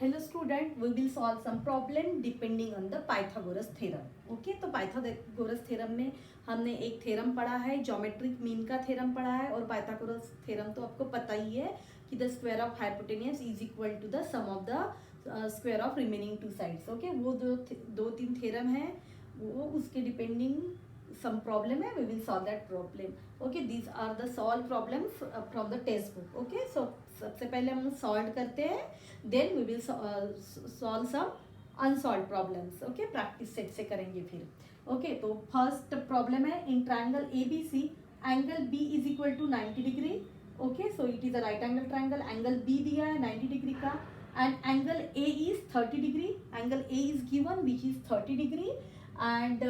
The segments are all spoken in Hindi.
Hello student, we will solve some problem depending on the Pythagoras theorem. Okay, तो पाइथागोरस थ्योरम में हमने एक थ्योरम पढ़ा है, ज्योमेट्रिक मीन का थ्योरम पढ़ा है, और पाइथागोरस थ्योरम तो आपको पता ही है कि the square of hypotenuse is equal to the sum of the square of remaining two sides. Okay, वो दो तीन थ्योरम है, वो उसके डिपेंडिंग some problem है, we will solve that problem. Okay, these are the solved problems from the text book. Okay, so सबसे पहले हम solve करते हैं, then we will solve some unsolved problems. Okay, practice set से करेंगे फिर. Okay, तो first problem है, in triangle ABC angle B is equal to 90 degree. Okay, so it is a right angle triangle. Angle B दिया है 90 degree का, and angle A is 30 degree. Angle A is given which is 30 degree. And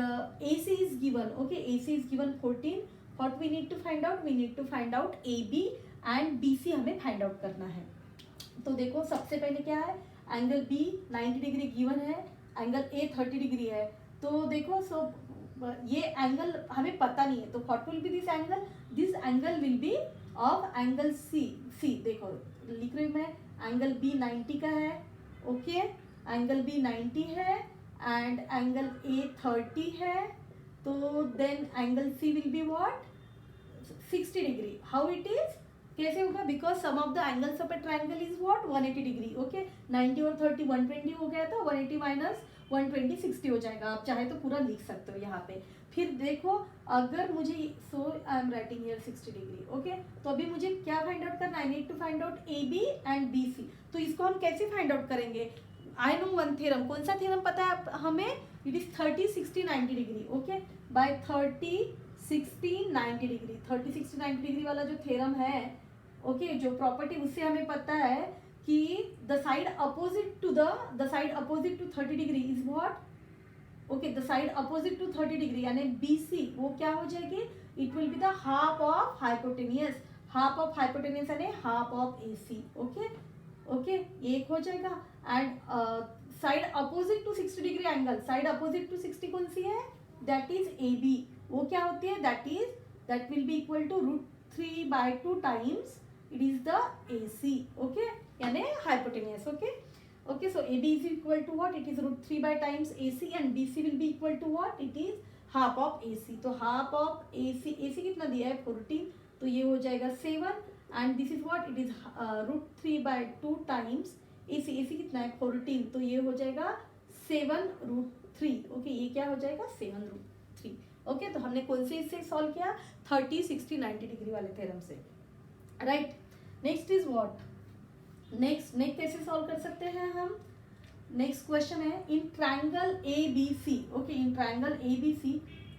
AC is given. Okay, AC is given 14. What we need to find out? We need to find out AB and BC हमें find out करना है. तो देखो सबसे पहले क्या है, एंगल B 90 डिग्री गिवन है, एंगल A 30 डिग्री है. तो देखो ये एंगल हमें पता नहीं है, तो what will be this angle? This angle will be of angle C. देखो लिख रही हूँ मैं, एंगल B 90 का है. ओके, एंगल B 90 है एंड एंगल A 30 है, तो then angle C will be what? 60 degree. How it is? कैसे होगा? Because sum of the angles of a triangle is what? 180 degree. Okay, 90 और 30 120 हो गया था, 180 माइनस 120 60 हो जाएगा. आप चाहे तो पूरा लिख सकते हो यहाँ पे. फिर देखो अगर मुझे I am writing here 60 degree. Okay, तो अभी मुझे क्या फाइंड आउट करना है? I need to find out AB and BC. तो इसको हम कैसे फाइंड आउट करेंगे? I know one theorem. कौन सा थ्योरम पता है हमें? It is 30 60 90 degree. Okay, by 30 60 90 degree. 30 60 90 degree वाला जो थ्योरम है, ओके, जो प्रॉपर्टी, उससे हमें पता है कि the side opposite to 30 degree is what? Okay, the side opposite to 30 degree यानी BC वो क्या हो जाएगी? It will be the half of hypotenuse. Half of hypotenuse यानी हाफ ऑफ AC. ओके, एक हो जाएगा. And side opposite to 60 degree angle, side opposite to 60 कौन सी है? That is AB. वो क्या होती है? That will be equal to √3/2 times it is the AC. Okay, यानी hypotenuse. Okay, so AB is equal to what? It is √3 times AC and BC will be equal to what? It is half of AC. तो half of AC कितना दिया है? 14. तो ये हो जाएगा 7 and this is what? It is √3/2 times AC कितना है? 14. तो ये हो जाएगा 7√3. ओके, ये क्या हो जाएगा? 7√3. ओके, तो हमने कौन से इससे सॉल्व किया? 30 60 90 डिग्री वाले थ्योरम से. Right, next is what? Next कैसे सॉल्व कर सकते हैं हम? नेक्स्ट क्वेश्चन है, in triangle ABC. Okay, in triangle ABC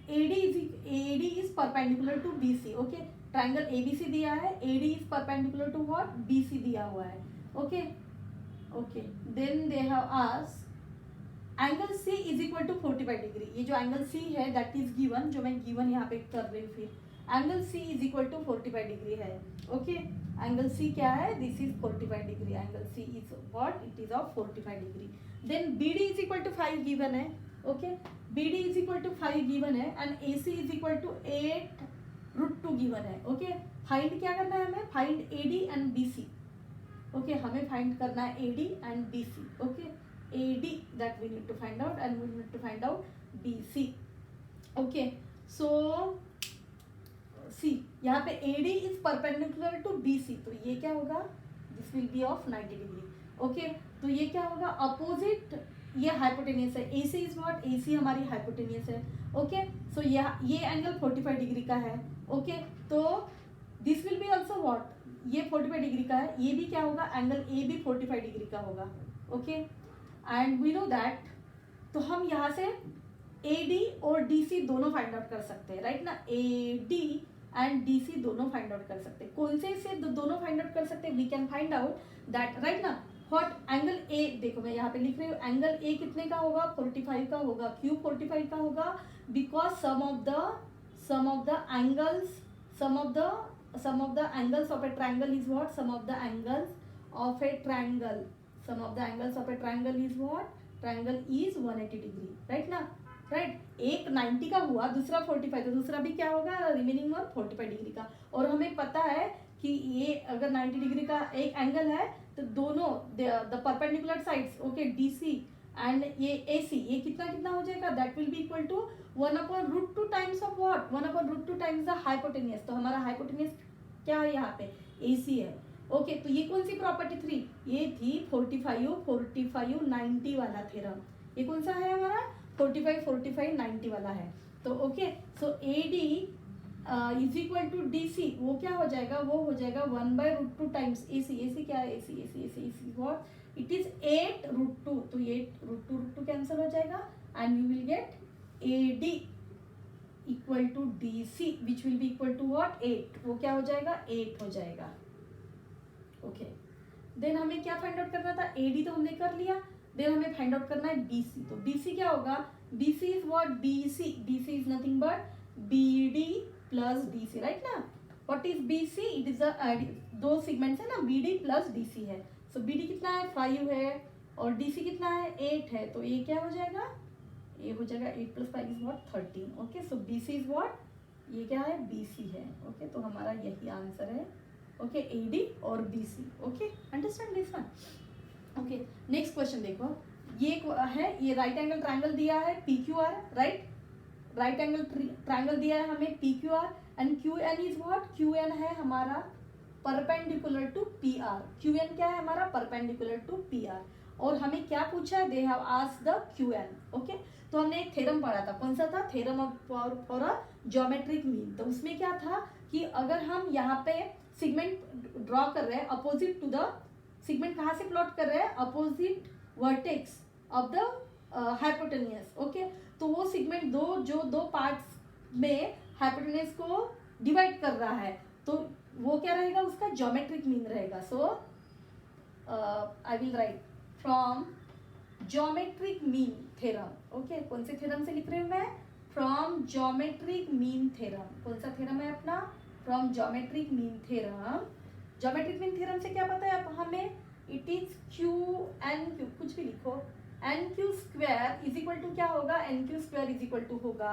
AD is perpendicular to BC. Okay, triangle ABC दिया है, AD is perpendicular to what? BC दिया हुआ है. Okay, then they have asked angle C is equal to 45 degree. ये जो एंगल C है दैट इज गिवन, जो मैं गिवन यहाँ पे कर रही हूँ. फिर angle C is equal to 45 degree है. ओके, एंगल C क्या है? This is 45 degree. Angle C is what? It is of 45 degree. Then BD is equal to 5 given है. Okay, BD is equal to 5 given है and AC is equal to 8√2 given है. ओके, फाइंड क्या करना है हमें? Find AD and BC. Okay, हमें फाइंड करना है AD and BC. Okay, AD that we need to find out and we need to find out BC. Okay, so see यहाँ पे AD is perpendicular to BC. तो ये क्या होगा? This will be of 90 degree. Okay, तो ये क्या होगा? अपोजिट, ये हाइपोटेनियस है. AC is what? AC हमारी हाइपोटेनियस है. ओके, सो ये एंगल 45 डिग्री का है. ओके, तो this will be also what? ये 45 डिग्री का है. ये भी क्या होगा? एंगल A भी 45 डिग्री का होगा. Okay, and we know that. तो हम यहाँ से AD और DC दोनों फाइंड आउट कर सकते हैं. राइट ना? AD एंड DC दोनों फाइंड आउट कर सकते हैं. कौन से दोनों फाइंड आउट कर सकते हैं? We can find out that. Right ना? व्हाट? एंगल A, देखो मैं यहाँ पे लिख रही हूँ, एंगल A कितने का होगा? 45 का होगा. क्यों 45 का होगा? Because sum of the angles of a triangle is what? Sum of the angles of a triangle is what? Triangle is 180 degree. Right ना? राइट, एक 90 का हुआ, दूसरा 45, तो दूसरा भी क्या होगा? रिमेनिंग वन 45 डिग्री का. और हमें पता है कि ये अगर 90 डिग्री का एक एंगल है तो दोनों the perpendicular sides okay DC and ये AC ये कितना कितना हो जाएगा, that will be equal to 1/√2 times of what, 1/√2 times the hypotenuse. तो हमारा हाइपोटेनियस क्या है यहाँ पे, AC है। ओके तो ये कौन सी प्रॉपर्टी थी, ये थी 45 90 वाला थ्योरम। ये कौन सा है हमारा 45 90 वाला है। तो okay so AD is equal to DC, वो क्या हो जाएगा, वो हो जाएगा 1/√2 टाइम्स AC। AC क्या है, AC व्हाट इट इज 8√2। तो ये √2 कैंसिल हो जाएगा and you will get AD equal to DC which will be equal to what 8। वो क्या हो जाएगा 8 हो जाएगा। ओके देन हमें क्या फाइंड आउट करना था, AD तो हमने कर लिया, देन हमें फाइंड आउट करना है BC। तो BC क्या होगा, BC is what, BC is nothing but BD plus DC, right ना। What is BC, it is दो सेगमेंट्स है ना, BD प्लस DC है। सो BD कितना है 5 है और DC कितना है 8 है। तो ये क्या हो जाएगा, ये हो जाएगा 8 + 5 is what 13। Okay so BC is what, ये क्या है BC है। ओके तो हमारा यही आंसर है। ओके AD और BC। Okay understand this one. Okay next question देखो, ये है, ये राइट एंगल ट्रायंगल दिया है PQR, राइट एंगल ट्रायंगल दिया है हमें PQR and QN is what, QN है हमारा परपेंडिकुलर टू PR। QN क्या है हमारा परपेंडिकुलर टू PR। और हमें क्या पूछा है, दे have asked the QN। Okay तो हमने एक थ्योरम पढ़ा था, कौन सा था, theorem for a geometric mean. तो उसमें क्या था कि अगर हम यहाँ पे सेगमेंट ड्रॉ कर रहे हैं अपोजिट टू द, सेगमेंट कहाँ से प्लॉट कर रहे हैं, opposite vertex of the hypotenuse. Okay तो वो सेगमेंट दो पार्ट्स में हाइपोटेनियस को डिवाइड कर रहा है, तो वो क्या रहेगा, उसका ज्योमेट्रिक मीन रहेगा। So I will write from geometric mean theorem. Okay कौन से थ्योरम से लिख रही हूँ मैं, फ्रॉम ज्योमेट्रिक मीन थ्योरम। कौन सा थ्योरम है अपना, from geometric mean theorem. Geometric mean theorem से क्या पता है अब हमें, इट इज QNQ, कुछ भी लिखो, NQ square is equal to क्या होगा, NQ square is equal to होगा,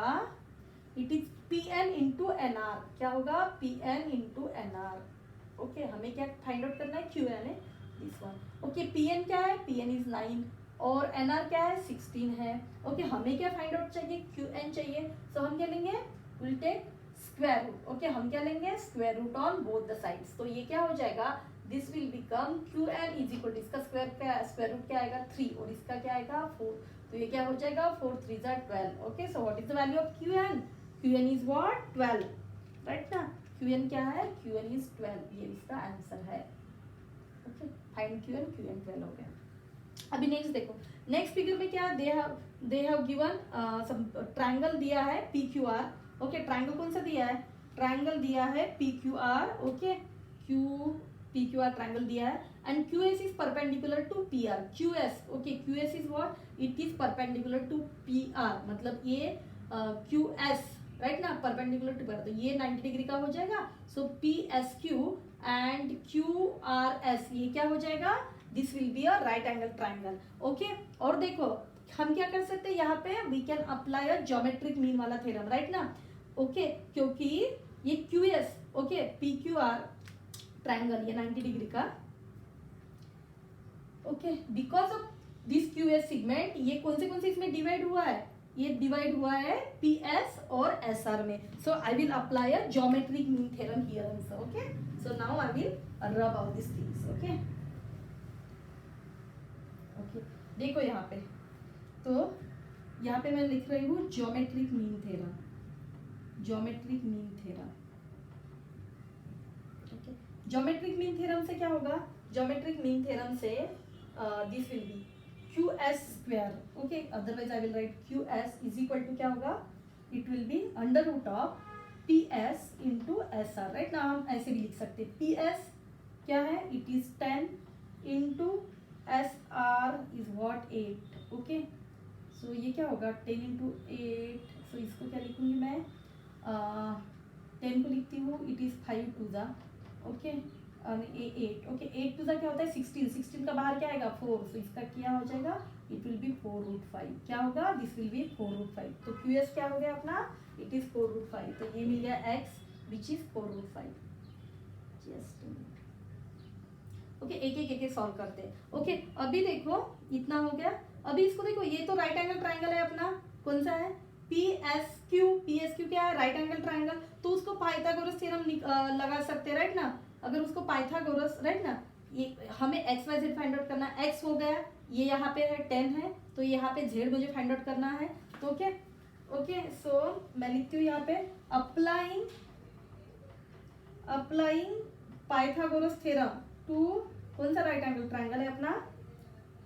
it is PN into NR। क्या होगा PN इंटू NR। ओके हमें क्या फाइंड आउट करना है, QN है दिस वन। ओके PN क्या है, PN इज 9 और NR क्या है 16 है। ओके हमें क्या फाइंड आउट चाहिए, QN चाहिए। सो हम क्या लेंगे, will take square root. Okay हम क्या लेंगे, square root on both the sides. तो ये क्या हो जाएगा, this will become QN is equal to, इसका स्क्वायर रूट क्या आएगा 3 और इसका क्या आएगा 4। तो ये क्या हो जाएगा 4 3 12। Okay so what is the value of QN, QN is what 12, right ना। QN क्या है, QN इज 12, ये इसका आंसर है। ओके फाइंड QN 12 हो गया। अभी नेक्स्ट देखो, नेक्स्ट फिगर में क्या, they have given some triangle दिया है PQR। ओके ट्रायंगल कौन सा दिया है, ट्रायंगल दिया है PQR। ओके PQR ट्रायंगल दिया है and QS is perpendicular to PR। QS okay QS is what, it is perpendicular to PR, मतलब ये QS राइट ना, परपेंडिकुलर टू PR। तो ये 90 डिग्री का हो जाएगा। सो PSQ एंड QRS ये क्या हो जाएगा, this will be a right angle triangle. Okay और देखो हम क्या कर सकते हैं यहाँ पे, we can apply a geometric mean वाला थ्योरम, राइट ना। ओके क्योंकि ये QS ओके PQR ट्रायंगल ये 90 डिग्री का, okay because of this QS segment, ये कौन से इसमें डिवाइड हुआ है, ये डिवाइड हुआ है PS और SR में। So I will apply a geometric mean theorem here also. Okay so now I will rub out this things. Okay okay देखो यहाँ पे, तो यहाँ पे मैं लिख रही हूँ geometric mean theorem, geometric mean theorem. Okay geometric mean theorem से क्या होगा, ज्योमेट्रिक मीन थ्योरम से this will be QS square. Okay otherwise I will write QS is equal to क्या होगा, it will be under root of PS into SR, right ना। हम ऐसे भी लिख सकते हैं, PS क्या है, it is 10 into SR is what 8। Okay so ये क्या होगा 10 इंटू 8। सो इसको क्या लिखूंगी मैं, 10 को लिखती हूँ, इट इज 5 टू ज़ा ओके 8। ओके 8 टू ज़ा क्या होता है 16, 16 का बाहर क्या आएगा 4। सो इसका क्या हो जाएगा, इट विल बी 4√5। क्या होगा, दिस विल बी 4√5। तो QS क्या हो गया अपना, इट इज 4√5। तो ये मिल गया X which is 4√5। Just okay एक एक सॉल्व करते हैं। ओके अभी देखो इतना हो गया। अभी इसको देखो, ये तो राइट एंगल ट्राइंगल है अपना, कौन सा है, पी एस क्यू क्या है, राइट एंगल ट्राइंगल। तो उसको पाइथागोरस थ्योरम लगा सकते हैं, राइट ना। अगर उसको पाइथागोरस, राइट ना, ये हमें X Y Z find out करना है। एक्स हो गया, ये यहाँ पे है 10 है, तो यहाँ पे जेड मुझे फाइंड आउट करना है। तो ओके सो मैं लिखती हूँ यहाँ पे अप्लाइंग पाइथागोरस थ्योरम टू कौन सा राइट एंगल ट्राइंगल है अपना,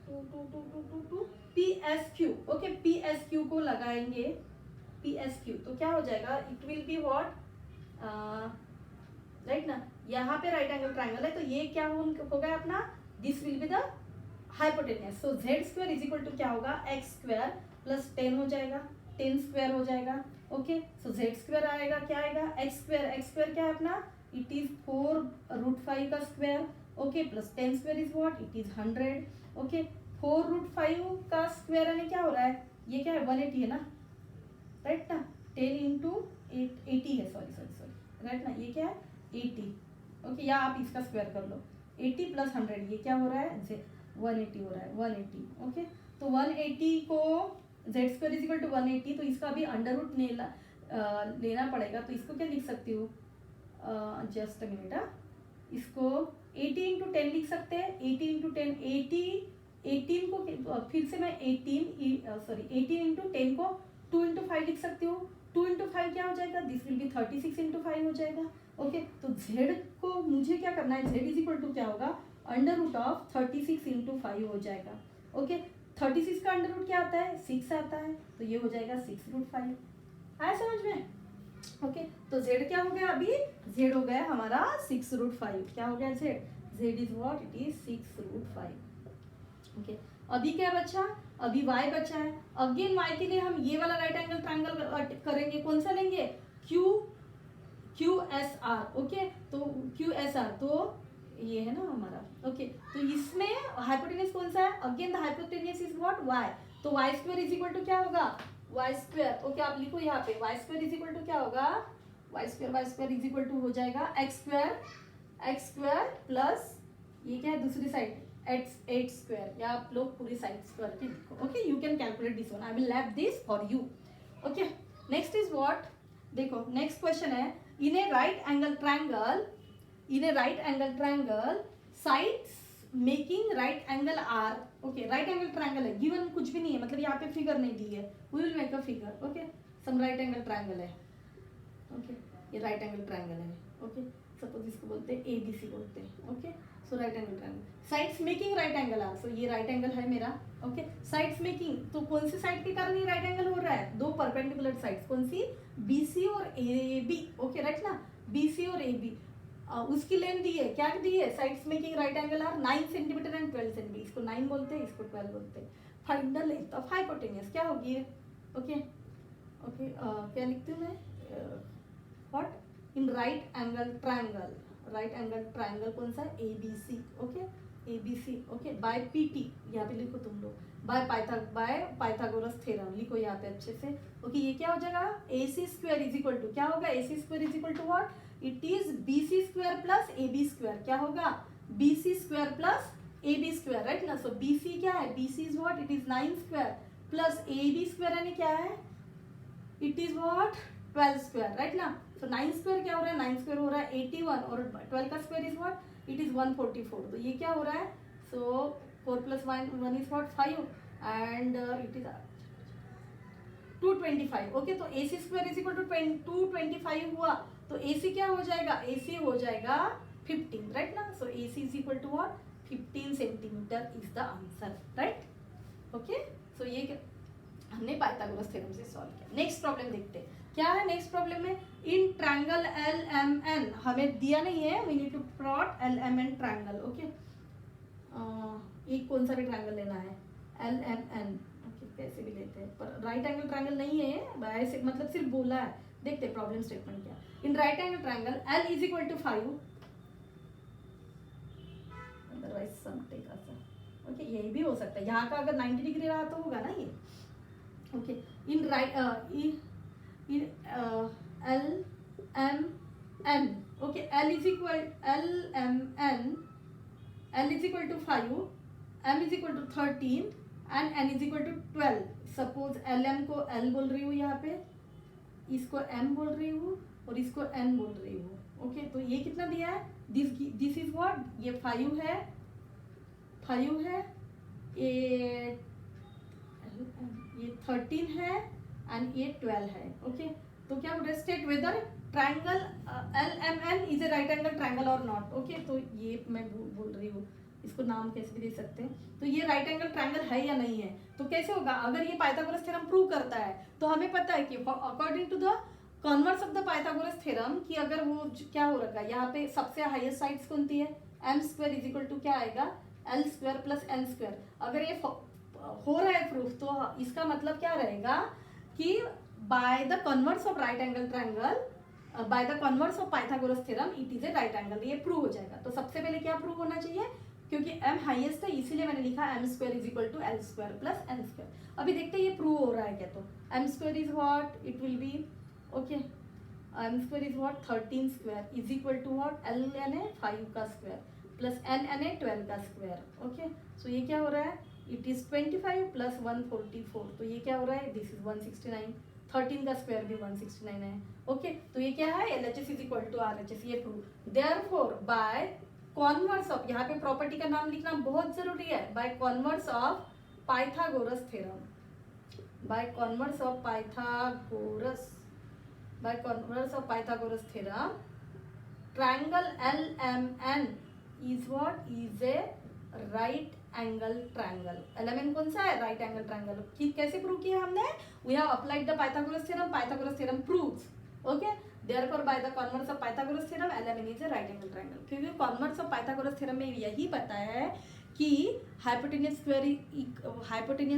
to P S Q. Okay P S Q को लगाएंगे, पी एस क्यू तो क्या हो जाएगा, it will be what, right ना, यहाँ पे राइट एंगल ट्राइंगल है तो ये क्या हो गया अपना, this will be the hypotenuse. So Z square is equal to क्या होगा, एक्स स्क्वायर प्लस 10 हो जाएगा, 10 स्क्वायर हो जाएगा। ओके सो जेड स्क्वायर आएगा, क्या आएगा, एक्स स्क्वायर क्या है अपना, इट इज 4√5 का square. Okay plus 10 square is what, it is 100। Okay 4√5 का स्क्वायर यानी क्या हो रहा है, ये क्या है 180 है ना, राइट ना, 10 इंटू 80 है, सॉरी राइट ना, ये क्या है 80। ओके या आप इसका स्क्वायर कर लो, 80 प्लस 100 ये क्या हो रहा है, 180 हो रहा है, 180। ओके तो 180 को Z square is equal to 180, तो इसका भी अंडर रूट लेना पड़ेगा। तो इसको क्या लिख सकती हूँ, जस्ट अ मिनट, इसको 80 इंटू 10 लिख सकते हैं, 80 इंटू 10 18 को फिर से मैं 18 इंटू 10 को 2 इंटू 5 लिख सकती हूँ। 2 इंटू 5 क्या हो जाएगा, दिस विल बी 36 इंटू 5 हो जाएगा। ओके तो जेड को मुझे क्या करना है, जेड इज इक्वल टू क्या होगा, अंडर रूट ऑफ 36 इंटू 5 हो जाएगा। ओके 36 का अंडर रूट क्या आता है, 6 आता है, तो ये हो जाएगा 6√5। आया समझ में। ओके तो z क्या हो गया, अभी z हो गया हमारा 6√5। क्या हो गया z is what, it is 6√5। Okay अभी क्या बचा, अभी y बचा है। अगेन y के लिए हम ये वाला राइट एंगल ट्राइंगल करेंगे, कौन सा लेंगे, QSR। ओके तो QSR तो ये है ना हमारा। ओके तो इसमें हाइपोटेन्यूज कौन सा है, again the hypotenuse is what, y। तो y square is equal to क्या होगा, y स्क्वायर। ओके आप लिखो यहाँ पे y square is equal to क्या होगा, y square is equal to हो जाएगा x स्क्वायर प्लस ये क्या है दूसरी साइड 8 स्क्वायर, या आप लोग पूरी साइड स्क्वायर की लिखो। Okay you can calculate this one, I will lab this for you. Okay next is what, देखो नेक्स्ट क्वेश्चन है, in a right angle triangle sides making right angle are. Okay right angle triangle है, गिवन कुछ भी नहीं है, मतलब यहाँ पे फिगर नहीं दी है, we will make a figure. Okay some right angle triangle है। ओके ये राइट एंगल ट्राइंगल है। ओके सपोज इसको बोलते हैं ABC बोलते हैं। Okay so right angle triangle, sides making right angle are. So ये राइट एंगल है मेरा। ओके साइड्स मेकिंग, तो कौन सी साइड के कारण ये राइट एंगल हो रहा है, दो परपेंडिकुलर साइड्स, कौन सी, BC और AB। ओके राइट ना, BC और AB, उसकी लेंथ दी है, क्या दी है, sides making right angle are 9 centimetre and 12 centimetre. इसको 9 बोलते हैं, इसको 12 बोलते हैं। Find the length of hypotenuse क्या होगी। ओके क्या लिखती हूँ मैं, what, in right angle triangle कौन सा, ABC। Okay ABC। Okay by PT, यहाँ पे लिखो तुम लोग, बाय पाइथागोरस थ्योरम लिखो यहाँ पे अच्छे से। ओके ये क्या हो जाएगा, AC square is equal to क्या होगा, AC square is equal to what, it is BC square plus AB square. क्या होगा, BC square plus AB square, right ना। सो BC क्या है, BC is what, it is 9 square plus AB square यानी क्या है, it is what 12 square, right ना। सो 9 स्क्वायर क्या हो रहा है, 9 स्क्वायर हो रहा है 81 और 12 का square is what, it is 144। तो ये क्या हो रहा है, so 4 + 1 is what 5 and it is 225। Okay तो AC square is equal to 225 हुआ, तो AC क्या हो जाएगा, AC हो जाएगा 15, राइट ना। So AC is equal to what 15 centimetre is the answer, right. Okay so ये हमने पाइथागोरस थ्योरम से सॉल्व किया। नेक्स्ट प्रॉब्लम देखते हैं क्या है। नेक्स्ट प्रॉब्लम में इन ट्रायंगल LMN, हमें दिया नहीं है, we need to plot LMN triangle. Okay ये कौन सा भी ट्रायंगल लेना है, LMN। ओके कैसे भी लेते हैं, पर राइट एंगल ट्रायंगल नहीं है ऐसे, मतलब सिर्फ बोला है। देखते हैं प्रॉब्लम स्टेटमेंट क्या। In right angle triangle L is equal to 5, otherwise some take answer. Okay ये भी हो सकता है, यहाँ का अगर 90 डिग्री रहा तो होगा ना ये। Okay in right in LMN, okay, L is equal LMN L is equal to 5, M is equal to 13 and N is equal to 12। Suppose LM को L बोल रही हूँ, यहाँ पे इसको M बोल रही हूँ और इसको N बोल रही हूँ। ओके, तो ये कितना दिया है, दिस इज व्हाट, ये 5 है, 5 है, ये 13 है एंड ये 12 है। ओके, तो क्या बोल रहे, state whether triangle LMN is a right angle triangle और नॉट। ओके, तो ये मैं बोल रही हूँ, इसको नाम कैसे भी दे सकते हैं। तो ये राइट एंगल ट्रायंगल है या नहीं है, तो कैसे होगा, अगर ये पाइथागोरस थ्योरम प्रूव करता है तो हमें पता है कि according to the converse of the Pythagoras theorem कि अगर वो क्या हो रखा है, यहाँ पे सबसे हाईएस्ट साइड्स कौन सी है, m square is equal to क्या आएगा, l square plus n square. अगर ये हो रहा है प्रूफ, तो इसका मतलब क्या रहेगा कि bye the converse of right angle triangle, bye the converse of Pythagoras theorem it is a right angle, ये प्रूव हो जाएगा। तो सबसे पहले क्या प्रूव होना चाहिए, क्योंकि m हाईएस्ट है इसीलिए मैंने लिखा m square is equal to l square plus n square. अभी देखते हैं ये प्रूव हो रहा है क्या। तो m square is what, it will be okay, m square is what 13 square is equal to what, l यानी 5 का स्क्वायर प्लस n यानी 12 का स्क्वायर। ओके, सो ये क्या हो रहा है, इट इज 25 प्लस 144, तो ये क्या हो रहा है, दिस इज 169, 13 का स्क्वायर भी 169 है। ओके, तो ये क्या है, LHS is equal to RHS, ये prove. Therefore by converse of, यहाँ पे प्रॉपर्टी का नाम लिखना बहुत जरूरी है, by converse of Pythagoras theorem, by converse of Pythagoras, by converse of Pythagoras theorem triangle LMN is what, is a right angle triangle. LMN कौन सा है, राइट एंगल ट्रायंगल। कैसे प्रूव किया हमने, we have applied the Pythagoras theorem proves. Okay, therefore by the converse of Pythagoras theorem LMN is a right angle triangle. क्योंकि कॉन्वर्स ऑफ पाइथागोरस थ्योरम में यही बताया है कि hypotenuse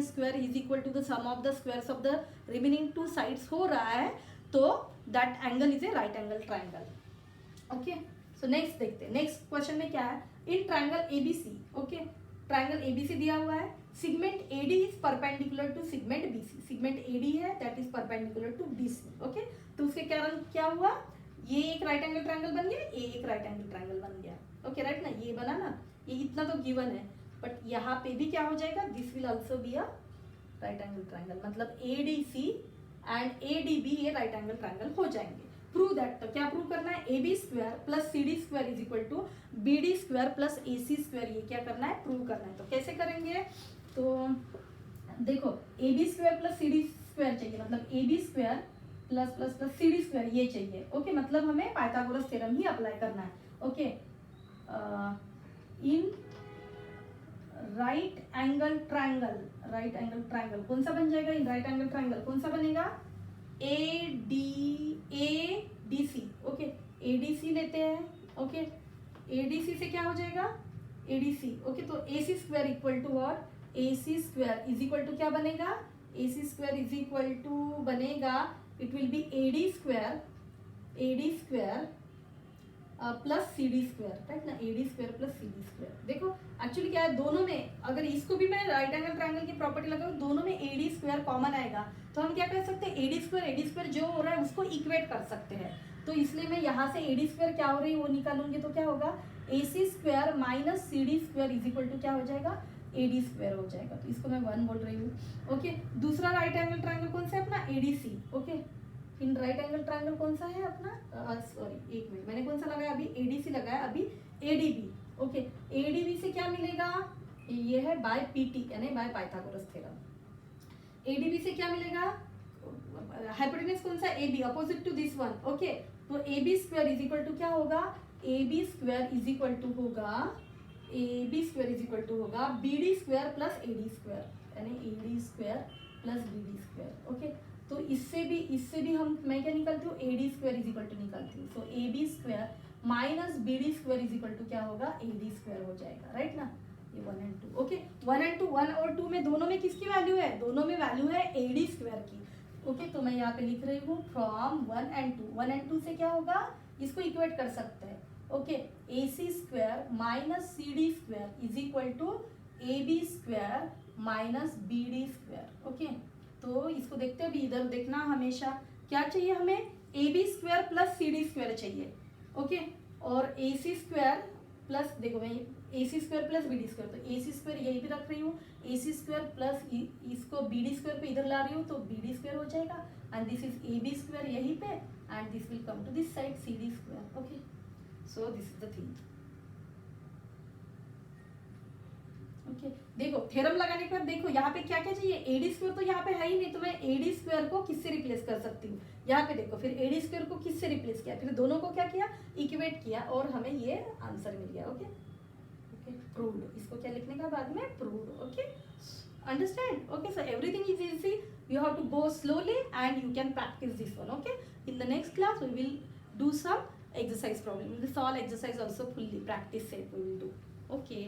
square is equal to the sum of the squares of the remaining two sides हो रहा है, तो that angle is a right angle triangle. Okay, so next देखते हैं, नेक्स्ट क्वेश्चन में क्या है, in triangle ABC। Okay, triangle ABC दिया हुआ है, segment AD is perpendicular to segment BC, segment AD है that is perpendicular to BC। Okay, तो उसके कारण क्या हुआ, ये एक राइट एंगल ट्रायंगल बन गया, ये एक राइट एंगल ट्रायंगल बन गया। ओके, राइट ना, ये बना ना, ये इतना तो गिवन है, बट यहाँ पे भी क्या हो जाएगा, this will also be a right angle triangle, मतलब ADC एंड ADB ये राइट एंगल ट्रायंगल हो जाएंगे। प्रूव दैट, तो क्या प्रूव करना है, AB square plus CD square is equal to BD square plus AC square, ये क्या करना है, प्रूव करना है। तो कैसे करेंगे, तो देखो AB square plus CD square चाहिए, मतलब AB square plus plus plus CD square ये चाहिए। ओके, मतलब हमें पाइथागोरस थ्योरम ही अप्लाई करना है। Okay, in right angle triangle कौन सा बन जाएगा, इन राइट एंगल ट्रायंगल कौन सा बनेगा, ADC। ओके, ADC लेते हैं। ओके, ADC से क्या हो जाएगा, ADC। ओके, तो AC square equal to what, AC square is equal to क्या बनेगा, AC square is equal to बनेगा, it will be AD square plus CD square, right ना, AD square plus CD square. देखो एक्चुअली क्या है, दोनों में अगर इसको भी मैं राइट एंगल ट्रायंगल की प्रॉपर्टी लगाऊं, दोनों में AD स्क्वायर कॉमन आएगा, तो हम क्या कर सकते हैं, AD स्क्वायर जो हो रहा है उसको इक्वेट कर सकते हैं। तो इसलिए मैं यहाँ से AD स्क्वायर क्या हो रही है वो निकालूंगी, तो क्या होगा, AC square minus CD square is equal to क्या हो जाएगा, AD स्क्वायर हो जाएगा। तो इसको मैं 1 बोल रही हूँ। ओके, दूसरा राइट एंगल ट्रायंगल कौन सा है अपना, ADC। Okay, in right angle triangle कौन सा है अपना, सॉरी एक मिनट, मैंने कौन सा लगाया, अभी ADC लगाया, अभी ADB। ओके, ADB से क्या मिलेगा, ये है बाय PT यानी बाय पाइथागोरस थ्योरम। ADB से क्या मिलेगा, हाइपोटेन्यूस कौन सा, AB, opposite to this one. Okay, तो AB square is equal to क्या होगा, AB square is equal to होगा BD square plus AD square, यानी AD square plus BD square. Okay, तो इससे भी मैं क्या निकालती हूँ, AD square is equal to निकालती हूँ, so AB square minus BD square is equal to क्या होगा, AD स्क्वायर हो जाएगा, राइट ना, ये 1 and 2। ओके, 1 and 2, 1 और 2 में दोनों में किसकी वैल्यू है, दोनों में वैल्यू है AD स्क्वायर की। ओके, तो मैं यहाँ पे लिख रही हूँ फ्रॉम 1 and 2, 1 and 2 से क्या होगा, इसको इक्वेट कर सकते हैं। Okay, AC square minus CD square is equal to AB square minus BD square. Okay, तो इसको देखते हैं, भी इधर देखना हमेशा, क्या चाहिए हमें, AB square plus CD square चाहिए। ओके, और AC स्क्वायर प्लस, देखो मैं AC square plus BD square, तो AC स्क्वायर यही पे रख रही हूँ, AC स्क्वायर प्लस इसको BD स्क्वायर पे इधर ला रही हूँ तो BD स्क्वायर हो जाएगा, and this is AB square यहीं पे, and this will come to this side CD square. Okay, so this is the thing. Okay देखो थ्योरम लगाने के बाद देखो यहाँ पे क्या क्या चाहिए, एडी स्क्वायर तो यहाँ पे है ही नहीं, तो मैं एडी स्क्वायर को किससे रिप्लेस कर सकती हूँ, यहाँ पे देखो फिर एडी स्क्वायर को किससे रिप्लेस किया, फिर दोनों को क्या किया, इक्वेट किया, और हमें ये आंसर मिल गया. ओके ओके प्रूव्ड, इसको क्या लिखने का बाद में, proved. Okay understand. Okay so everything is easy, you have to go slowly and you can practice this one. Okay, in the next class we will do some exercise problem, we will solve exercise also fully, practice set we will do. Okay.